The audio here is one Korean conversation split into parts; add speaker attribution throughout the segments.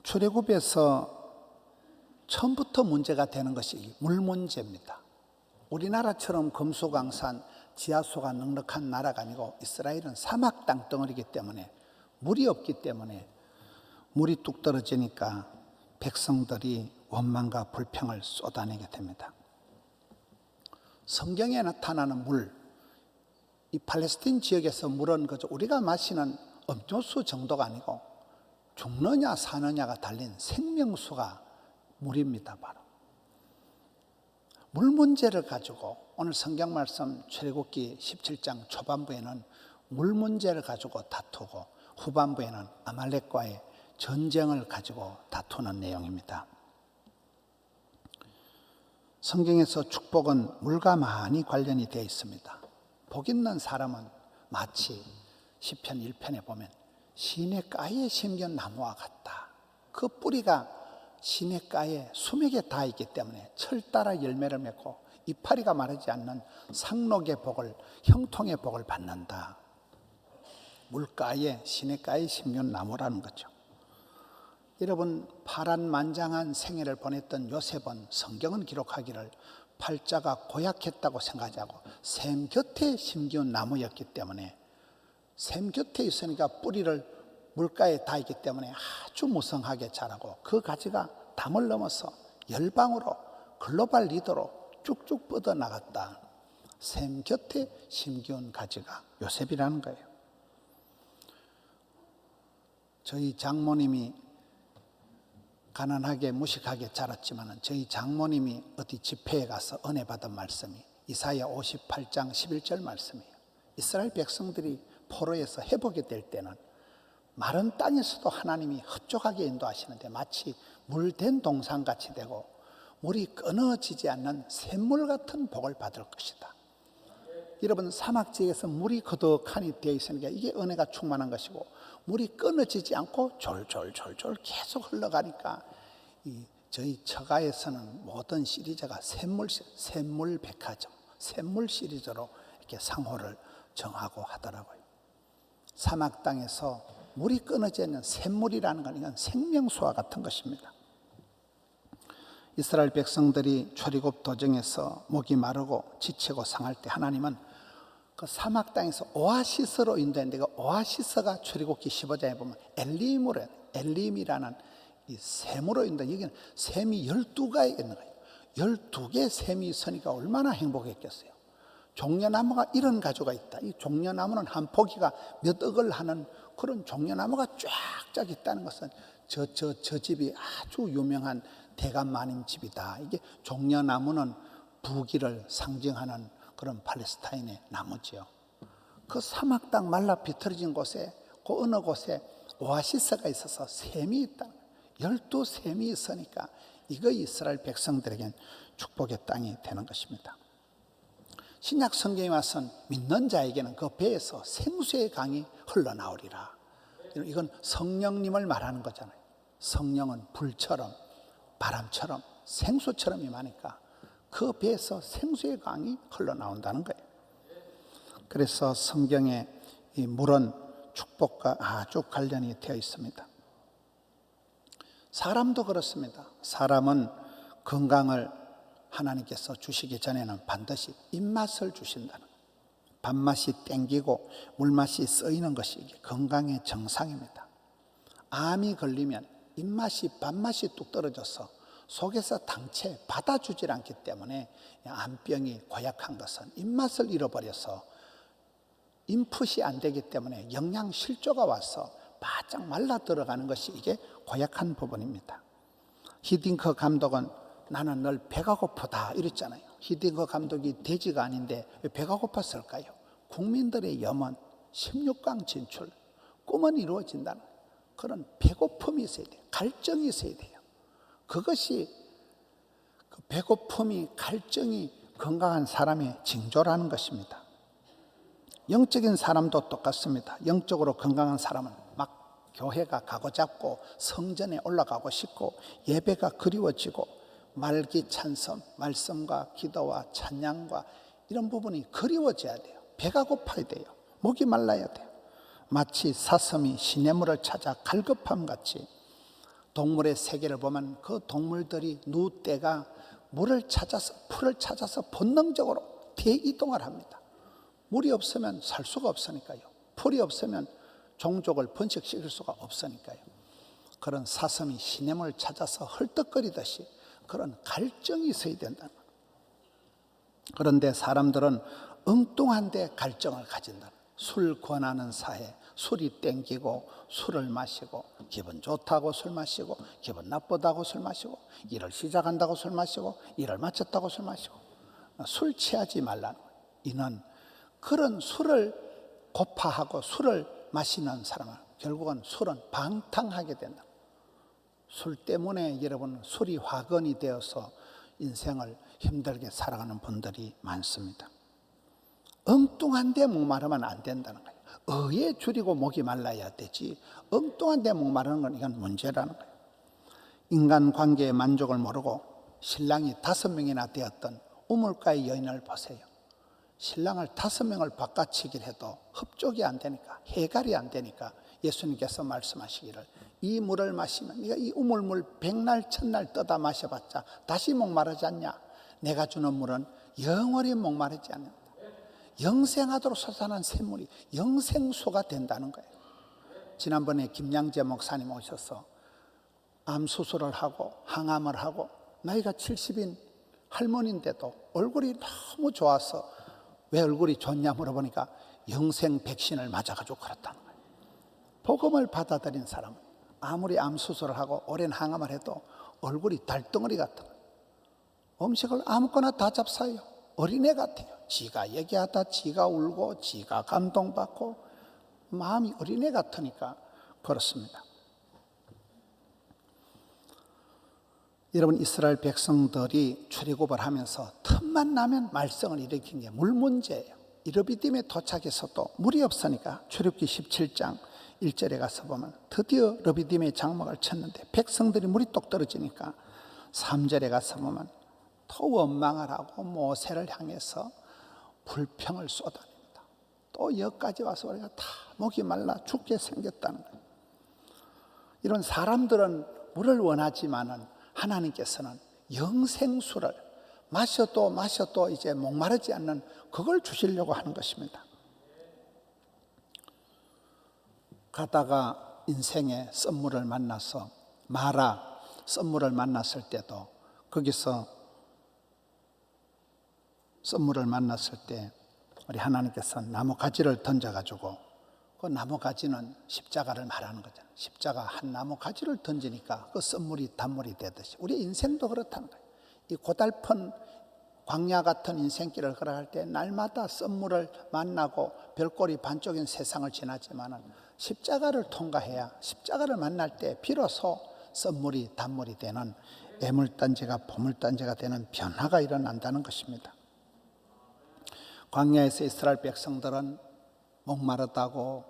Speaker 1: 출애굽에서 처음부터 문제가 되는 것이 물 문제입니다. 우리나라처럼 금수강산, 지하수가 넉넉한 나라가 아니고 이스라엘은 사막 땅덩어리이기 때문에 물이 없기 때문에 물이 뚝 떨어지니까 백성들이 원망과 불평을 쏟아내게 됩니다. 성경에 나타나는 물, 이 팔레스틴 지역에서 물은 그저 우리가 마시는 음료수 정도가 아니고 죽느냐 사느냐가 달린 생명수가 물입니다. 바로 물 문제를 가지고 오늘 성경 말씀 출애굽기 17장 초반부에는 물 문제를 가지고 다투고 후반부에는 아말렉과의 전쟁을 가지고 다투는 내용입니다. 성경에서 축복은 물과 많이 관련이 되어 있습니다. 복 있는 사람은 마치 시편 1편에 보면 시냇가에 심긴 나무와 같다. 그 뿌리가 시냇가에 수맥에 닿아 있기 때문에 철 따라 열매를 맺고 이파리가 마르지 않는 상록의 복을, 형통의 복을 받는다. 물가에, 시냇가에 심긴 나무라는 거죠. 여러분, 파란만장한 생애를 보냈던 요셉은 성경은 기록하기를 팔자가 고약했다고 생각하지 않고 샘 곁에 심기운 나무였기 때문에 샘 곁에 있으니까 뿌리를 물가에 닿았기 때문에 아주 무성하게 자라고 그 가지가 담을 넘어서 열방으로 글로벌 리더로 쭉쭉 뻗어나갔다. 샘 곁에 심기운 가지가 요셉이라는 거예요. 저희 장모님이 가난하게 무식하게 자랐지만 저희 장모님이 어디 집회에 가서 은혜 받은 말씀이 이사야 58장 11절 말씀이에요. 이스라엘 백성들이 포로에서 회복이 될 때는 마른 땅에서도 하나님이 흡족하게 인도하시는데 마치 물된 동산같이 되고 물이 끊어지지 않는 샘물 같은 복을 받을 것이다. 여러분, 사막지역에서 물이 거덕하니 되어 있으니까 이게 은혜가 충만한 것이고 물이 끊어지지 않고 졸졸졸졸 계속 흘러가니까 저희 처가에서는 모든 시리즈가 샘물 백화점, 샘물 시리즈로 이렇게 상호를 정하고 하더라고요. 사막 땅에서 물이 끊어져 있는 샘물이라는 건 이건 생명수와 같은 것입니다. 이스라엘 백성들이 출애굽 도정에서 목이 마르고 지치고 상할 때 하나님은 그 사막 땅에서 오아시스로 인도했는데 그 오아시스가 출애굽기 15장에 보면 엘림이라는 이 샘으로 인도. 여기는 샘이 12가지 있는 거예요. 12개의 샘이 있으니까 얼마나 행복했겠어요. 종려나무가 이런 가지가 있다. 이 종려나무는 한 포기가 몇 억을 하는 그런 종려나무가 쫙쫙 있다는 것은 저 집이 아주 유명한 대감마님 집이다. 이게 종려나무는 부귀를 상징하는 그런 팔레스타인의 나무지요. 그 사막 땅 말라 비틀어진 곳에 그 어느 곳에 오아시스가 있어서 샘이 있다. 12샘이 있으니까 이거 이스라엘 백성들에겐 축복의 땅이 되는 것입니다. 신약 성경에 와서는 믿는 자에게는 그 배에서 생수의 강이 흘러나오리라. 이건 성령님을 말하는 거잖아요. 성령은 불처럼 바람처럼 생수처럼 임하니까 그 배에서 생수의 강이 흘러나온다는 거예요. 그래서 성경에 이 물은 축복과 아주 관련이 되어 있습니다. 사람도 그렇습니다. 사람은 건강을 하나님께서 주시기 전에는 반드시 입맛을 주신다는 거예요. 밥맛이 땡기고 물맛이 쓰이는 것이 이게 건강의 정상입니다. 암이 걸리면 입맛이 밥맛이 뚝 떨어져서 속에서 당체 받아주질 않기 때문에 암병이 고약한 것은 입맛을 잃어버려서 인풋이 안 되기 때문에 영양 실조가 와서 바짝 말라 들어가는 것이 이게 고약한 부분입니다. 히딩크 감독은 나는 늘 배가 고프다 이랬잖아요. 히딩크 감독이 돼지가 아닌데 왜 배가 고팠을까요? 국민들의 염원, 16강 진출, 꿈은 이루어진다는 그런 배고픔이 있어야 돼요. 갈증이 있어야 돼요. 그것이 그 배고픔이 갈증이 건강한 사람의 징조라는 것입니다. 영적인 사람도 똑같습니다. 영적으로 건강한 사람은 막 교회가 가고 잡고 성전에 올라가고 싶고 예배가 그리워지고 말기 찬송, 말씀과 기도와 찬양과 이런 부분이 그리워져야 돼요. 배가 고파야 돼요. 목이 말라야 돼요. 마치 사슴이 시냇물을 찾아 갈급함 같이 동물의 세계를 보면 그 동물들이 누떼가 물을 찾아서 풀을 찾아서 본능적으로 대이동을 합니다. 물이 없으면 살 수가 없으니까요. 풀이 없으면 종족을 번식시킬 수가 없으니까요. 그런 사슴이 시냇물을 찾아서 헐떡거리듯이 그런 갈증이 있어야 된다. 그런데 사람들은 엉뚱한데 갈증을 가진다. 술 권하는 사회, 술이 땡기고 술을 마시고 기분 좋다고 술 마시고 기분 나쁘다고 술 마시고 일을 시작한다고 술 마시고 일을 마쳤다고 술 마시고 술 취하지 말라는 거예요. 이는 그런 술을 고파하고 술을 마시는 사람은 결국은 술은 방탕하게 된다. 술 때문에 여러분 술이 화근이 되어서 인생을 힘들게 살아가는 분들이 많습니다. 엉뚱한 데 목마르면 안 된다는 거예요. 어에 줄이고 목이 말라야 되지 엉뚱한 데 목마르는 건 이건 문제라는 거예요. 인간관계의 만족을 모르고 신랑이 5명이나 되었던 우물가의 여인을 보세요. 신랑을 5명을 바꿔치기를 해도 흡족이 안 되니까 해갈이 안 되니까 예수님께서 말씀하시기를 이 물을 마시면 네가 이 우물물 100날 1000날 떠다 마셔봤자 다시 목마르지 않냐. 내가 주는 물은 영원히 목마르지 않는다. 영생하도록 솟아난 샘물이 영생수가 된다는 거예요. 지난번에 김양재 목사님 오셔서 암 수술을 하고 항암을 하고 나이가 70인 할머니인데도 얼굴이 너무 좋아서 왜 얼굴이 좋냐 물어보니까 영생 백신을 맞아가지고 그렇다는 거예요. 복음을 받아들인 사람은 아무리 암 수술을 하고 오랜 항암을 해도 얼굴이 달덩어리 같은 거예요. 음식을 아무거나 다 잡사요. 어린애 같아요. 지가 얘기하다 지가 울고 지가 감동받고 마음이 어린애 같으니까 그렇습니다. 여러분 이스라엘 백성들이 출애굽을 하면서 틈만 나면 말썽을 일으킨 게 물 문제예요. 이 르비딤에 도착해서도 물이 없으니까 출애굽기 17장 1절에 가서 보면 드디어 르비딤의 장막을 쳤는데 백성들이 물이 똑 떨어지니까 3절에 가서 보면 또 원망을 하고 모세를 향해서 불평을 쏟아냅니다. 또 여기까지 와서 우리가 다 목이 말라 죽게 생겼다는 거예요. 이런 사람들은 물을 원하지만은 하나님께서는 영생수를 마셔도 이제 목마르지 않는 그걸 주시려고 하는 것입니다. 가다가 인생의 썸물을 만나서 마라 썸물을 만났을 때도 거기서 썸물을 만났을 때 우리 하나님께서 나무 가지를 던져가지고 그 나무 가지는 십자가를 말하는 거잖아요. 십자가 한 나무 가지를 던지니까 그 썸물이 단물이 되듯이 우리 인생도 그렇다는 거예요. 이 고달픈 광야 같은 인생길을 걸어갈 때 날마다 썸물을 만나고 별꼴이 반쪽인 세상을 지나지만은 십자가를 통과해야 십자가를 만날 때 비로소 썸물이 단물이 되는 애물단지가 보물단지가 되는 변화가 일어난다는 것입니다. 광야에서 이스라엘 백성들은 목마르다고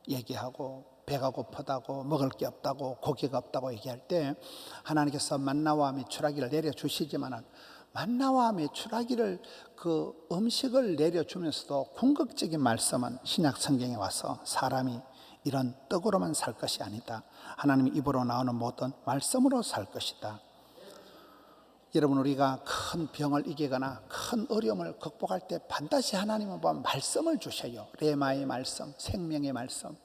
Speaker 1: 얘기하고 배가 고프다고 먹을 게 없다고 고기가 없다고 얘기할 때 하나님께서 만나와 메추라기를 내려주시지만은 만나와 메추라기를 그 음식을 내려주면서도 궁극적인 말씀은 신약 성경에 와서 사람이 이런 떡으로만 살 것이 아니다. 하나님의 입으로 나오는 모든 말씀으로 살 것이다. 여러분 우리가 큰 병을 이기거나 큰 어려움을 극복할 때 반드시 하나님은 말씀을 주셔요. 레마의 말씀, 생명의 말씀,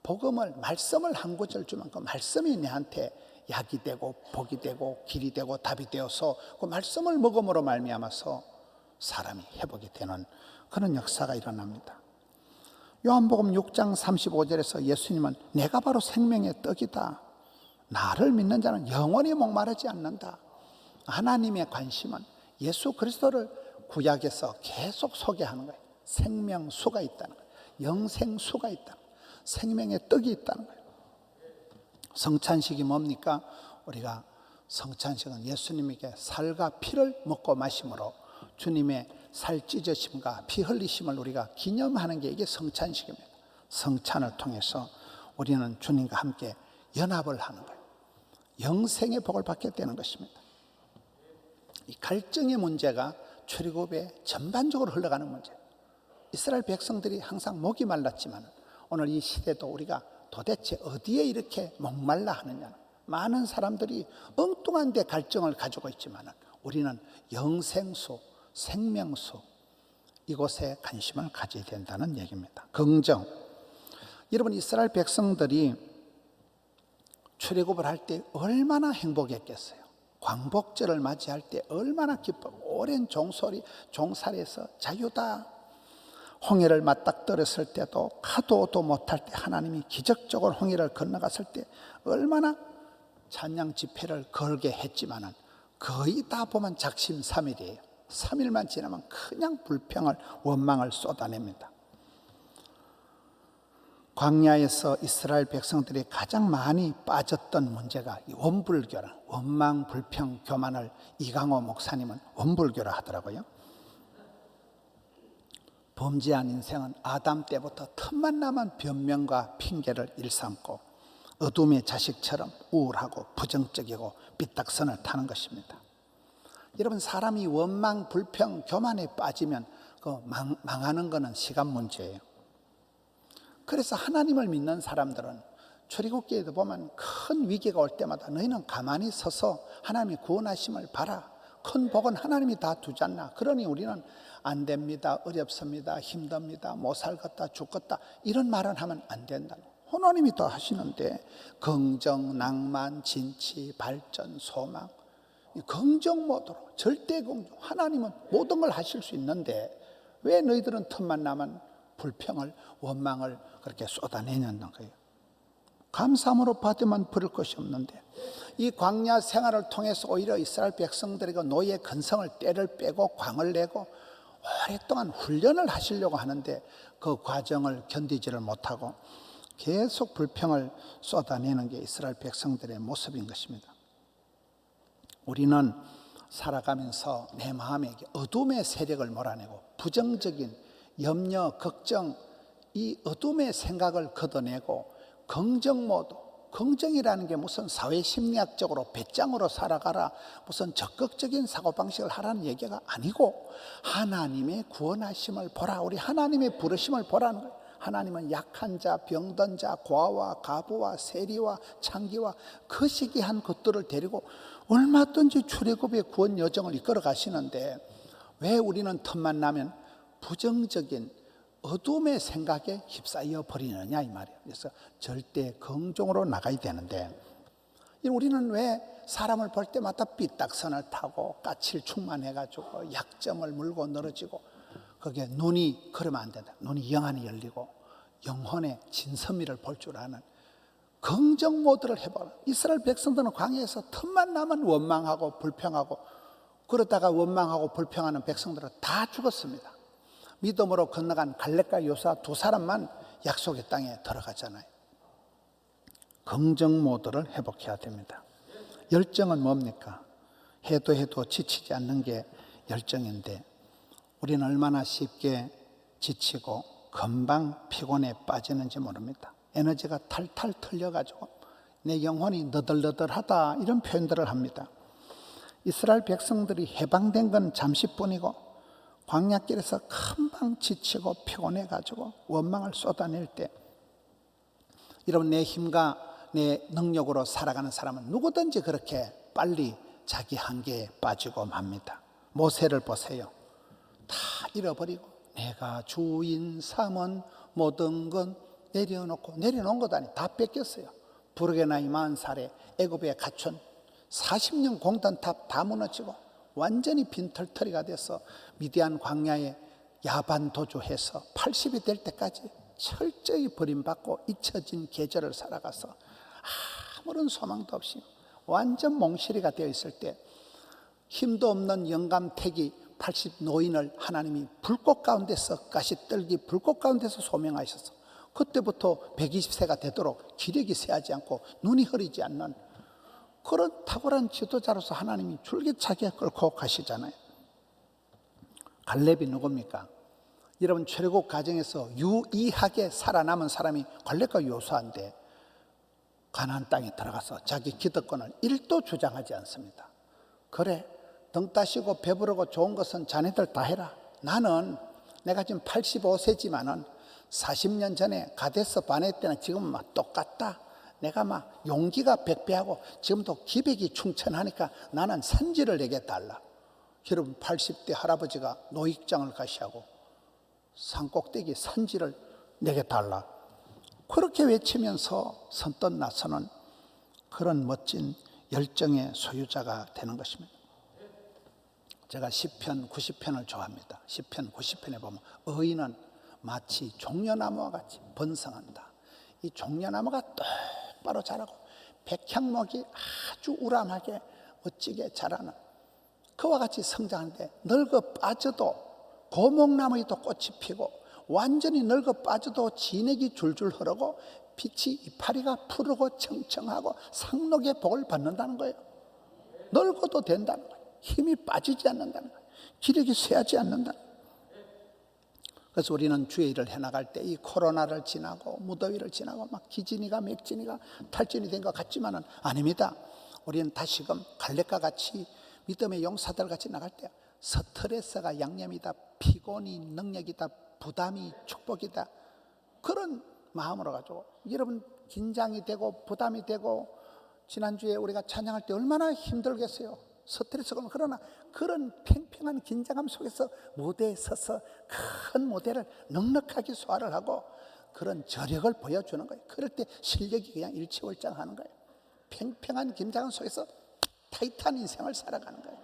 Speaker 1: 복음을 말씀을 한 구절 주면 그 말씀이 내한테 약이 되고 복이 되고 길이 되고 답이 되어서 그 말씀을 먹음으로 말미암아서 사람이 회복이 되는 그런 역사가 일어납니다. 요한복음 6장 35절에서 예수님은 내가 바로 생명의 떡이다. 나를 믿는 자는 영원히 목마르지 않는다. 하나님의 관심은 예수 그리스도를 구약에서 계속 소개하는 거예요. 생명수가 있다는 거예요. 영생수가 있다는 거예요. 생명의 떡이 있다는 거예요. 성찬식이 뭡니까? 우리가 성찬식은 예수님에게 살과 피를 먹고 마심으로 주님의 살 찢어심과 피 흘리심을 우리가 기념하는 게 이게 성찬식입니다. 성찬을 통해서 우리는 주님과 함께 연합을 하는 거예요. 영생의 복을 받게 되는 것입니다. 이 갈증의 문제가 출애굽에 전반적으로 흘러가는 문제. 이스라엘 백성들이 항상 목이 말랐지만 오늘 이 시대도 우리가 도대체 어디에 이렇게 목말라 하느냐. 많은 사람들이 엉뚱한 데 갈증을 가지고 있지만 우리는 영생수, 생명수, 이곳에 관심을 가져야 된다는 얘기입니다. 긍정. 여러분, 이스라엘 백성들이 출애굽을 할 때 얼마나 행복했겠어요. 광복절을 맞이할 때 얼마나 기뻐. 오랜 종살이에서 자유다. 홍해를 맞닥뜨렸을 때도 가도도 못할 때 하나님이 기적적으로 홍해를 건너갔을 때 얼마나 찬양 집회를 걸게 했지만은 거의 다 보면 작심삼일이에요. 3일만 지나면 그냥 불평을, 원망을 쏟아냅니다. 광야에서 이스라엘 백성들이 가장 많이 빠졌던 문제가 이 원불교라, 원망, 불평, 교만을 이강호 목사님은 원불교라 하더라고요. 범죄한 인생은 아담 때부터 틈만 나면 변명과 핑계를 일삼고 어둠의 자식처럼 우울하고 부정적이고 삐딱선을 타는 것입니다. 여러분, 사람이 원망, 불평, 교만에 빠지면 그 망하는 것은 시간 문제예요. 그래서 하나님을 믿는 사람들은 출애굽기에도 보면 큰 위기가 올 때마다 너희는 가만히 서서 하나님이 구원하심을 봐라. 큰 복은 하나님이 다 두지 않나. 그러니 우리는 안 됩니다, 어렵습니다, 힘듭니다, 못 살겠다, 죽겠다 이런 말은 하면 안 된다. 하나님이 다 하시는데 긍정, 낭만, 진치, 발전, 소망, 긍정 모드로 절대 긍정. 하나님은 모든 걸 하실 수 있는데 왜 너희들은 틈만 나면 불평을, 원망을 그렇게 쏟아내냐는 거예요. 감사함으로 받으면 버릴 것이 없는데 이 광야 생활을 통해서 오히려 이스라엘 백성들에게 노예 근성을 때를 빼고 광을 내고 오랫동안 훈련을 하시려고 하는데 그 과정을 견디지를 못하고 계속 불평을 쏟아내는 게 이스라엘 백성들의 모습인 것입니다. 우리는 살아가면서 내 마음에 어둠의 세력을 몰아내고 부정적인 염려, 걱정, 이 어둠의 생각을 걷어내고 긍정 모드, 긍정이라는 게 무슨 사회심리학적으로 배짱으로 살아가라, 무슨 적극적인 사고방식을 하라는 얘기가 아니고 하나님의 구원하심을 보라, 우리 하나님의 부르심을 보라는 거예요. 하나님은 약한 자, 병든 자, 고아와 가부와 세리와 창기와 거시기한 것들을 데리고 얼마든지 출애굽의 구원 여정을 이끌어 가시는데 왜 우리는 틈만 나면 부정적인 어둠의 생각에 휩싸여 버리느냐 이 말이에요. 그래서 절대 긍정으로 나가야 되는데 우리는 왜 사람을 볼 때마다 삐딱선을 타고 까칠 충만해가지고 약점을 물고 늘어지고 거기에 눈이 그러면 안 된다. 눈이 영안이 열리고 영혼의 진선미를 볼 줄 아는 긍정 모드를 해봐라. 이스라엘 백성들은 광야에서 틈만 나면 원망하고 불평하고 그러다가 원망하고 불평하는 백성들은 다 죽었습니다. 믿음으로 건너간 갈렙과 요수아 두 사람만 약속의 땅에 들어가잖아요. 긍정 모드를 회복해야 됩니다. 열정은 뭡니까? 해도 지치지 않는 게 열정인데 우리는 얼마나 쉽게 지치고 금방 피곤에 빠지는지 모릅니다. 에너지가 탈탈 털려가지고 내 영혼이 너덜너덜하다 이런 표현들을 합니다. 이스라엘 백성들이 해방된 건 잠시뿐이고 광야길에서 금방 지치고 피곤해가지고 원망을 쏟아낼 때 여러분, 내 힘과 내 능력으로 살아가는 사람은 누구든지 그렇게 빨리 자기 한계에 빠지고 맙니다. 모세를 보세요. 다 잃어버리고 내가 주인 삼은 모든 건 내려놓은 것 아니 다 뺏겼어요. 부르게 나이 40살에 애굽에 갇힌 40년 공단탑 다 무너지고 완전히 빈털터리가 돼서 미디안 광야에 야반 도주해서 80이 될 때까지 철저히 버림받고 잊혀진 계절을 살아가서 아무런 소망도 없이 완전 몽실이가 되어 있을 때 힘도 없는 영감택이 80 노인을 하나님이 불꽃 가운데서 가시떨기 불꽃 가운데서 소명하셔서 그때부터 120세가 되도록 기력이 쇠하지 않고 눈이 흐리지 않는 그런 탁월한 지도자로서 하나님이 줄기차게 끌고 가시잖아요. 갈렙이 누굽니까? 여러분, 출애굽 과정에서 유일하게 살아남은 사람이 갈렙과 요수아인데 가나안 땅에 들어가서 자기 기득권을 1도 주장하지 않습니다. 그래, 등 따시고 배부르고 좋은 것은 자네들 다 해라. 나는 내가 지금 85세지만은 40년 전에 가데스 바네 때는 지금은 막 똑같다. 내가 막 용기가 백배하고 지금도 기백이 충천하니까 나는 산지를 내게 달라. 여러분 80대 할아버지가 노익장을 가시하고 산꼭대기 산지를 내게 달라. 그렇게 외치면서 선뜻 나서는 그런 멋진 열정의 소유자가 되는 것입니다. 제가 시편 90편을 좋아합니다. 시편 90편에 보면 의인은 마치 종려나무와 같이 번성한다. 이 종려나무가 똑바로 자라고 백향목이 아주 우람하게 멋지게 자라는 그와 같이 성장하는데, 늙어 빠져도 고목나무에도 꽃이 피고 완전히 늙어 빠져도 진액이 줄줄 흐르고 빛이 이파리가 푸르고 청청하고 상록의 복을 받는다는 거예요. 늙어도 된다는 거예요. 힘이 빠지지 않는다는 거예요. 기력이 쇠하지 않는다는 거예요. 그래서 우리는 주의 일을 해나갈 때 이 코로나를 지나고 무더위를 지나고 막 기진이가 맥진이가 탈진이 된 것 같지만은 아닙니다. 우리는 다시금 갈렙과 같이 믿음의 용사들 같이 나갈 때 스트레스가 양념이다, 피곤이 능력이다, 부담이 축복이다, 그런 마음으로 가지고 여러분 긴장이 되고 부담이 되고 지난주에 우리가 찬양할 때 얼마나 힘들겠어요. 스트레스가. 그러나 그런 팽팽한 긴장감 속에서 무대에 서서 큰 무대를 넉넉하게 소화를 하고 그런 저력을 보여주는 거예요. 그럴 때 실력이 그냥 일취월장하는 거예요. 팽팽한 긴장감 속에서 타이트한 인생을 살아가는 거예요.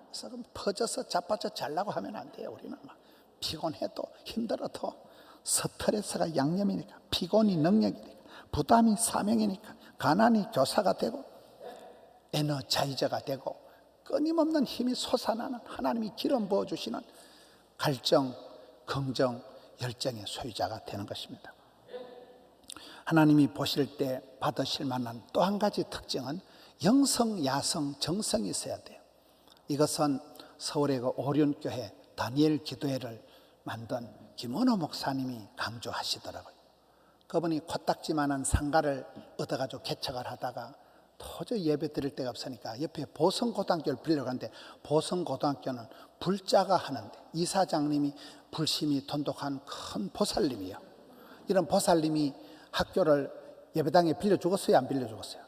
Speaker 1: 그래서 그럼 퍼져서 자빠져 잘나고 하면 안 돼요. 우리는 막 피곤해도 힘들어도 스트레스가 양념이니까, 피곤이 능력이니까, 부담이 사명이니까, 가난이 교사가 되고 에너자이저가 되고 끊임없는 힘이 솟아나는 하나님이 기름 부어주시는 갈정, 긍정, 열정의 소유자가 되는 것입니다. 하나님이 보실 때 받으실 만한 또 한 가지 특징은 영성, 야성, 정성이 있어야 돼요. 이것은 서울의 그 오륜교회 다니엘 기도회를 만든 김원호 목사님이 강조하시더라고요. 그분이 코딱지만한 상가를 얻어가지고 개척을 하다가 도저히 예배 드릴 데가 없으니까 옆에 보성고등학교를 빌려가는데, 보성고등학교는 불자가 하는데 이사장님이 불심이 돈독한 큰 보살님이에요. 이런 보살님이 학교를 예배당에 빌려주었어요, 안 빌려주었어요?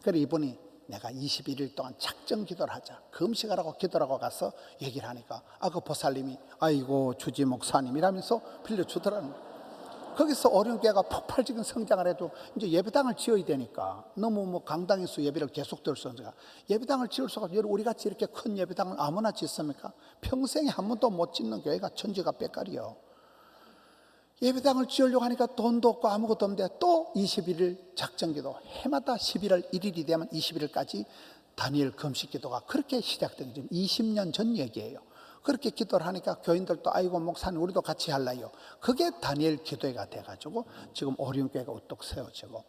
Speaker 1: 그래서 이분이 내가 21일 동안 작정 기도를 하자, 금식하라고 기도라고 가서 얘기를 하니까 그 보살님이 아이고 주지 목사님이라면서 빌려주더라는 거예요. 거기서 오륜교회가 폭발적인 성장을 해도 이제 예배당을 지어야 되니까 너무 뭐 강당에서 예배를 계속 들을 수 없으니까 예배당을 지을 수가 없어요. 우리 같이 이렇게 큰 예배당을 아무나 짓습니까? 평생에 한 번도 못 짓는 교회가 천지가 빽깔이요. 예배당을 지으려고 하니까 돈도 없고 아무것도 없는데 또 21일 작정기도, 해마다 11월 1일이 되면 21일까지 다니엘 금식기도가 그렇게 시작된 게 지금 20년 전 얘기예요. 그렇게 기도를 하니까 교인들도 아이고 목사님 우리도 같이 할래요. 그게 다니엘 기도회가 돼가지고 지금 오륜교회가 우뚝 세워지고,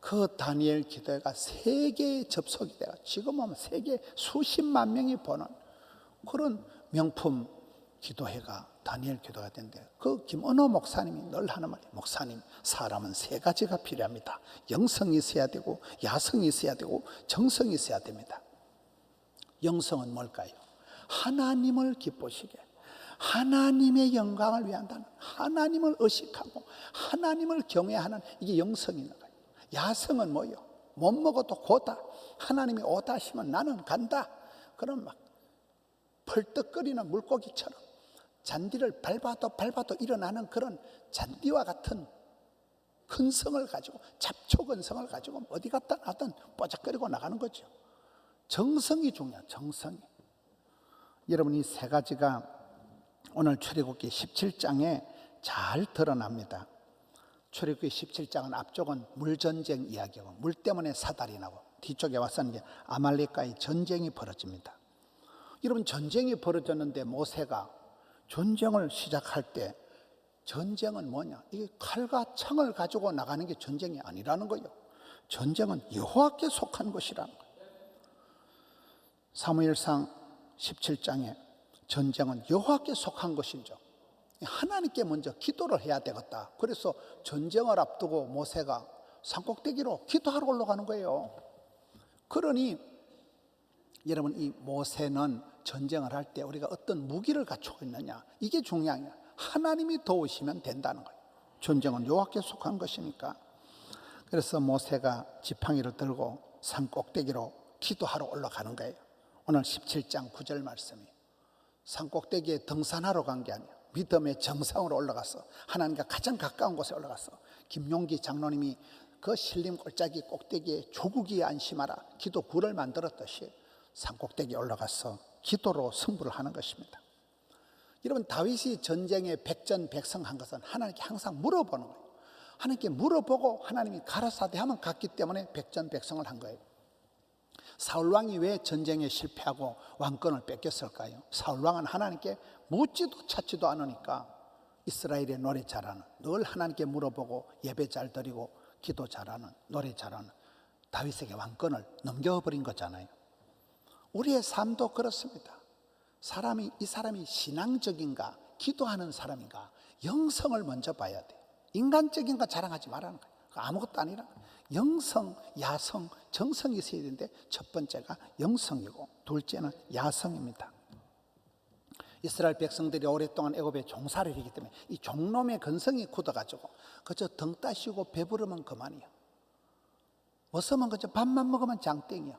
Speaker 1: 그 다니엘 기도회가 세계에 접속이 돼가 지금은 세계 수십만 명이 보는 그런 명품 기도회가 다니엘 기도가 된대요. 그 김은호 목사님이 늘 하는 말이, 목사님 사람은 세 가지가 필요합니다. 영성이 있어야 되고 야성이 있어야 되고 정성이 있어야 됩니다. 영성은 뭘까요? 하나님을 기쁘시게, 하나님의 영광을 위한다는, 하나님을 의식하고 하나님을 경외하는, 이게 영성이 있는 거예요. 야성은 뭐예요? 못 먹어도 고다, 하나님이 오다 하시면 나는 간다. 그럼 막 펄떡거리는 물고기처럼 잔디를 밟아도 일어나는 그런 잔디와 같은 근성을 가지고, 잡초근성을 가지고 어디 갔다 나든 뽀짝거리고 나가는 거죠. 정성이 중요해요. 정성이. 여러분 이 세 가지가 오늘 출애굽기 17장에 잘 드러납니다. 출애굽기 17장은 앞쪽은 물전쟁 이야기고 물 때문에 사달이 나고, 뒤쪽에 와서는 이제 아말렉과의 전쟁이 벌어집니다. 여러분 전쟁이 벌어졌는데 모세가 전쟁을 시작할 때, 전쟁은 뭐냐? 이게 칼과 창을 가지고 나가는 게 전쟁이 아니라는 거예요. 전쟁은 여호와께 속한 것이라는 거예요. 사무엘상 17장에 전쟁은 여호와께 속한 것이죠. 하나님께 먼저 기도를 해야 되겠다. 그래서 전쟁을 앞두고 모세가 산꼭대기로 기도하러 올라가는 거예요. 그러니 여러분 이 모세는 전쟁을 할 때 우리가 어떤 무기를 갖추고 있느냐, 이게 중요해요. 하나님이 도우시면 된다는 거예요. 전쟁은 여호와께 속한 것이니까. 그래서 모세가 지팡이를 들고 산 꼭대기로 기도하러 올라가는 거예요. 오늘 17장 9절 말씀이 산 꼭대기에 등산하러 간 게 아니에요. 믿음의 정상으로 올라가서 하나님과 가장 가까운 곳에 올라가서 김용기 장로님이 그 신림 골짜기 꼭대기에 조국이 안심하라 기도 굴을 만들었듯이 산 꼭대기에 올라가서 기도로 승부를 하는 것입니다. 여러분, 다윗이 전쟁에 백전백승한 것은 하나님께 항상 물어보는 거예요. 하나님께 물어보고 하나님이 가라사대 하면 갔기 때문에 백전백승을 한 거예요. 사울왕이 왜 전쟁에 실패하고 왕권을 뺏겼을까요? 사울왕은 하나님께 묻지도 찾지도 않으니까 이스라엘의 노래 잘하는, 늘 하나님께 물어보고 예배 잘 드리고 기도 잘하는, 노래 잘하는 다윗에게 왕권을 넘겨버린 거잖아요. 우리의 삶도 그렇습니다. 이 사람이 신앙적인가, 기도하는 사람인가, 영성을 먼저 봐야 돼요. 인간적인 거 자랑하지 말라는 거예요. 아무것도 아니라 영성, 야성, 정성이 있어야 되는데 첫 번째가 영성이고 둘째는 야성입니다. 이스라엘 백성들이 오랫동안 애굽에 종살이를 했기 때문에 이 종놈의 근성이 굳어가지고 그저 등 따시고 배부르면 그만이요. 어서면 그저 밥만 먹으면 장땡이요.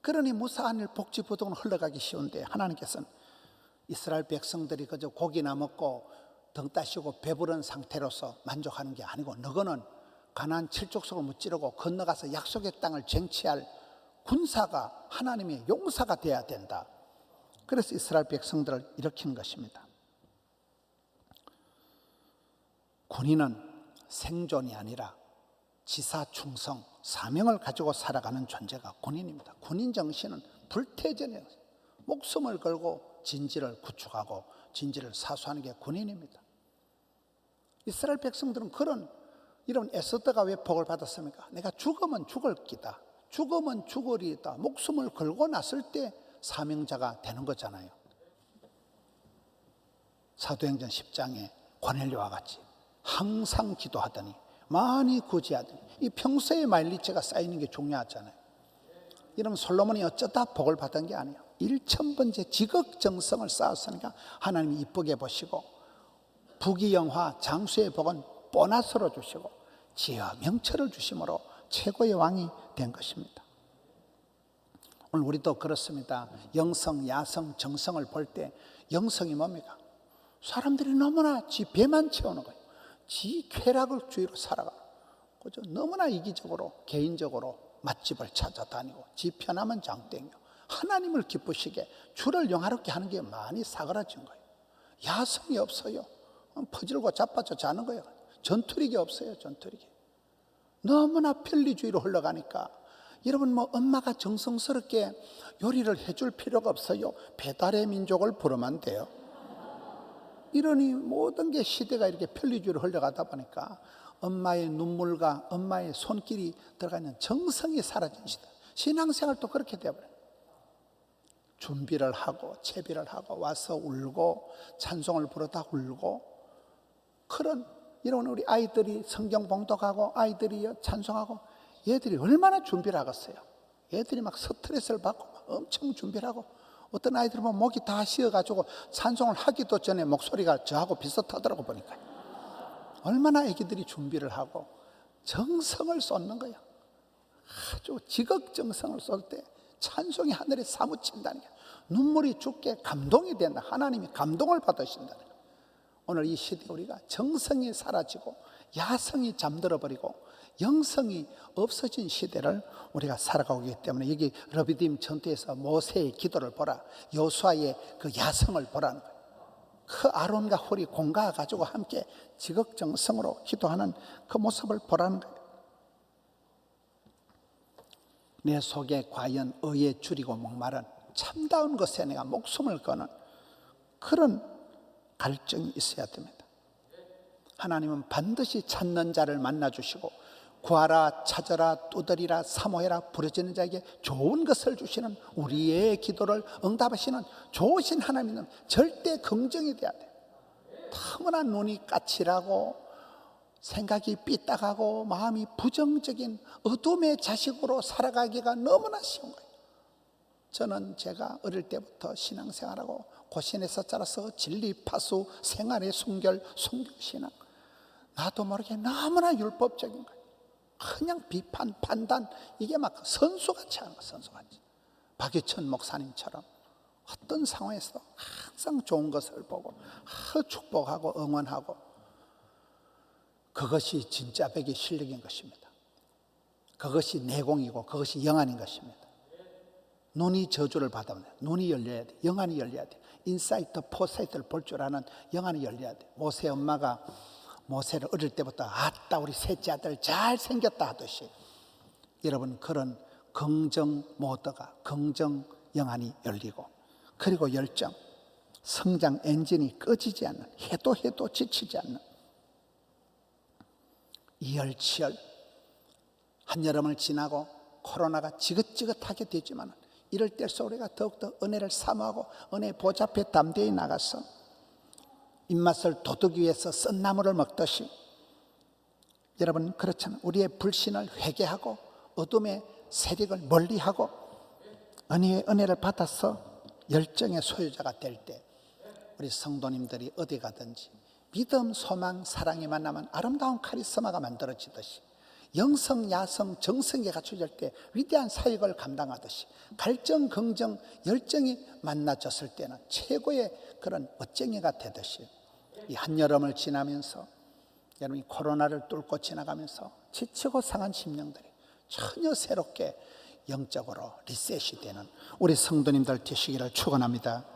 Speaker 1: 그러니 무사한 일 복지부동은 흘러가기 쉬운데 하나님께서는 이스라엘 백성들이 그저 고기나 먹고 등 따시고 배부른 상태로서 만족하는 게 아니고 너거는 가나안 칠족속을 무찌르고 건너가서 약속의 땅을 쟁취할 군사가 하나님의 용사가 돼야 된다. 그래서 이스라엘 백성들을 일으킨 것입니다. 군인은 생존이 아니라 지사 충성, 사명을 가지고 살아가는 존재가 군인입니다. 군인 정신은 불태전이에요. 목숨을 걸고 진지를 구축하고 진지를 사수하는 게 군인입니다. 이스라엘 백성들은 이런 에스더가 왜 복을 받았습니까? 내가 죽으면 죽을 기다, 죽으면 죽으리다, 목숨을 걸고 났을 때 사명자가 되는 거잖아요. 사도행전 10장에 고넬료와 같이 항상 기도하더니 많이 구제하더니 이 평소에 마일리지가 쌓이는 게 중요하잖아요. 이러면 솔로몬이 어쩌다 복을 받은 게 아니에요. 1000번째 지극정성을 쌓았으니까 하나님이 이쁘게 보시고 부귀영화 장수의 복은 보너스로 주시고 지혜와 명철을 주심으로 최고의 왕이 된 것입니다. 오늘 우리도 그렇습니다. 영성, 야성, 정성을 볼 때 영성이 뭡니까? 사람들이 너무나 지 배만 채우는 거예요. 지 쾌락을 주의로 살아가. 그죠? 너무나 이기적으로 개인적으로 맛집을 찾아다니고 지 편하면 장땡이요. 하나님을 기쁘시게 주를 영화롭게 하는 게 많이 사그라진 거예요. 야성이 없어요. 퍼질고 자빠져 자는 거예요. 전투력이 없어요. 전투력이. 너무나 편리주의로 흘러가니까 여러분 엄마가 정성스럽게 요리를 해줄 필요가 없어요. 배달의 민족을 부르면 돼요. 이러니 모든 게 시대가 이렇게 편리주의로 흘러가다 보니까 엄마의 눈물과 엄마의 손길이 들어가 있는 정성이 사라진 시대. 신앙생활도 그렇게 되어버려요. 준비를 하고 채비를 하고 와서 울고 찬송을 부르다 울고 이런 우리 아이들이 성경 봉독하고 아이들이 찬송하고 얘들이 얼마나 준비를 하겠어요. 얘들이 막 스트레스를 받고 막 엄청 준비를 하고 어떤 아이들은 목이 다 쉬어가지고 찬송을 하기도 전에 목소리가 저하고 비슷하더라고 보니까. 얼마나 애기들이 준비를 하고 정성을 쏟는 거예요. 아주 지극정성을 쏟을 때 찬송이 하늘에 사무친다는 게 눈물이 죽게 감동이 된다. 하나님이 감동을 받으신다는 거예요. 오늘 이 시대에 우리가 정성이 사라지고 야성이 잠들어버리고 영성이 없어진 시대를 우리가 살아가고 있기 때문에 여기 르비딤 전투에서 모세의 기도를 보라, 여호수아의 그 야성을 보라는 거예요. 그 아론과 홀이 공가가 가지고 함께 지극정성으로 기도하는 그 모습을 보라는 거예요. 내 속에 과연 의에 줄이고 목마른 참다운 것에 내가 목숨을 거는 그런 갈증이 있어야 됩니다. 하나님은 반드시 찾는 자를 만나주시고 구하라, 찾아라, 두드리라, 사모해라, 부르짖는 자에게 좋은 것을 주시는 우리의 기도를 응답하시는 좋으신 하나님은 절대 긍정이 돼야 돼요. 너무나 눈이 까칠하고 생각이 삐딱하고 마음이 부정적인 어둠의 자식으로 살아가기가 너무나 쉬운 거예요. 저는 제가 어릴 때부터 신앙생활하고 고신에서 자라서 진리, 파수, 생활의 순결, 순교신앙 나도 모르게 너무나 율법적인 거예요. 그냥 비판, 판단, 이게 막 선수같이 하는 거, 선수같이. 박유천 목사님처럼 어떤 상황에서도 항상 좋은 것을 보고 축복하고 응원하고, 그것이 진짜 백의 실력인 것입니다. 그것이 내공이고 그것이 영안인 것입니다. 눈이 저주를 받으면 눈이 열려야 돼. 영안이 열려야 돼. 인사이트, 포사이트를 볼 줄 아는 영안이 열려야 돼. 모세 엄마가 모세를 어릴 때부터 아따 우리 셋째 아들 잘생겼다 하듯이, 여러분 그런 긍정 모드가, 긍정 영안이 열리고, 그리고 열정, 성장 엔진이 꺼지지 않는, 해도 지치지 않는 이열치열. 한여름을 지나고 코로나가 지긋지긋하게 되지만 이럴 때일수록 우리가 더욱더 은혜를 사모하고 은혜의 보좌 앞에 담대히 나가서 입맛을 돋우기 위해서 쓴 나물을 먹듯이, 여러분 그렇잖아요. 우리의 불신을 회개하고 어둠의 세력을 멀리하고 은혜의 은혜를 받아서 열정의 소유자가 될 때, 우리 성도님들이 어디 가든지 믿음, 소망, 사랑이 만나면 아름다운 카리스마가 만들어지듯이, 영성, 야성, 정성이 갖춰질 때 위대한 사역을 감당하듯이, 갈정, 긍정, 열정이 만나졌을 때는 최고의 그런 멋쟁이가 되듯이, 이 한여름을 지나면서 여러분이 코로나를 뚫고 지나가면서 지치고 상한 심령들이 전혀 새롭게 영적으로 리셋이 되는 우리 성도님들 되시기를 축원합니다.